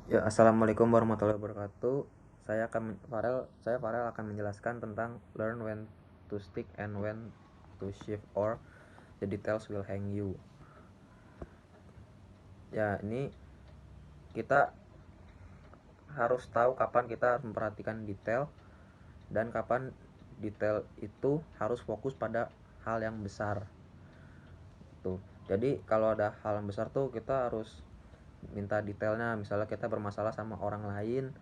Ya, assalamualaikum warahmatullahi wabarakatuh. Saya Farel akan menjelaskan tentang learn when to stick and when to shift or the details will hang you. Ya, ini kita harus tahu kapan kita harus memperhatikan detail dan kapan detail itu harus fokus pada hal yang besar. Tuh. Jadi kalau ada hal yang besar tuh kita harus minta detailnya. Misalnya kita bermasalah sama orang lain,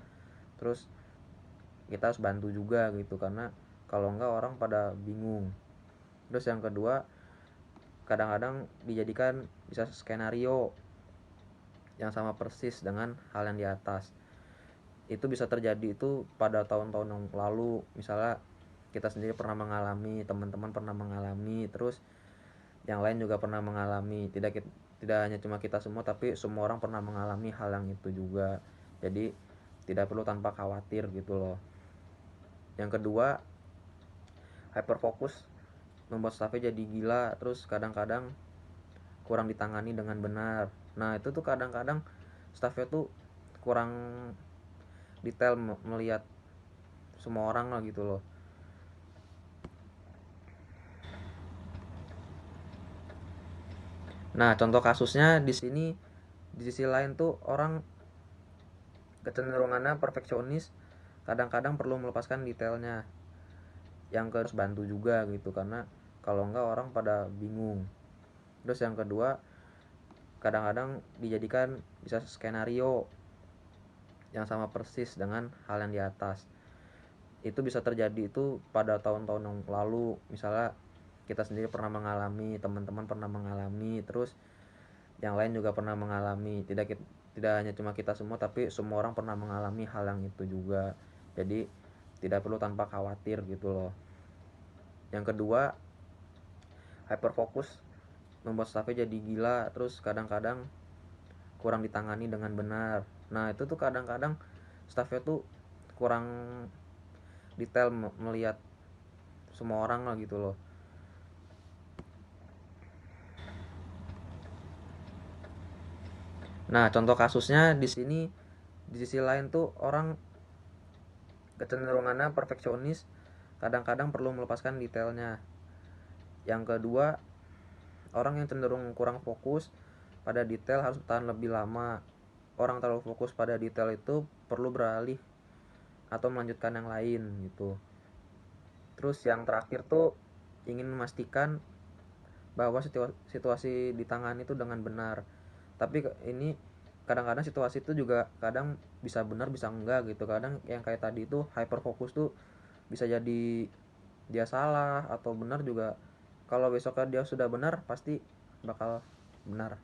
terus kita harus bantu juga gitu, karena kalau enggak orang pada bingung. Terus yang kedua, kadang-kadang dijadikan bisa skenario yang sama persis dengan hal yang di atas. Itu bisa terjadi itu pada tahun-tahun yang lalu. Misalnya kita sendiri pernah mengalami, teman-teman pernah mengalami, terus yang lain juga pernah mengalami. Tidak hanya cuma kita semua, tapi semua orang pernah mengalami hal yang itu juga. Jadi tidak perlu tanpa khawatir gitu loh. Yang kedua, hyperfokus membuat staffnya jadi gila, terus kadang-kadang kurang ditangani dengan benar. Nah itu tuh kadang-kadang staffnya tuh kurang detail melihat semua orang lah gitu loh. Nah contoh kasusnya di sini, di sisi lain tuh orang kecenderungannya perfeksionis, kadang-kadang perlu melepaskan detailnya yang harus bantu juga gitu, karena kalau enggak orang pada bingung. Terus yang kedua, kadang-kadang dijadikan bisa skenario yang sama persis dengan hal yang di atas. Itu bisa terjadi itu pada tahun-tahun yang lalu. Misalnya kita sendiri pernah mengalami, teman-teman pernah mengalami, terus yang lain juga pernah mengalami. Tidak hanya cuma kita semua, tapi semua orang pernah mengalami hal yang itu juga. Jadi tidak perlu tanpa khawatir gitu loh. Yang kedua, hyperfokus membuat staffnya jadi gila, terus kadang-kadang kurang ditangani dengan benar. Nah itu tuh kadang-kadang staffnya tuh kurang detail melihat semua orang lah gitu loh. Nah contoh kasusnya di sini, di sisi lain tuh orang kecenderungannya perfeksionis, kadang-kadang perlu melepaskan detailnya. Yang kedua, orang yang cenderung kurang fokus pada detail harus bertahan lebih lama. Orang terlalu fokus pada detail itu perlu beralih atau melanjutkan yang lain gitu. Terus yang terakhir tuh ingin memastikan bahwa situasi ditangani itu dengan benar. Tapi ini kadang-kadang situasi itu juga kadang bisa benar bisa enggak gitu. Kadang yang kayak tadi itu hyper fokus tuh bisa jadi dia salah atau benar juga. Kalau besoknya dia sudah benar pasti bakal benar.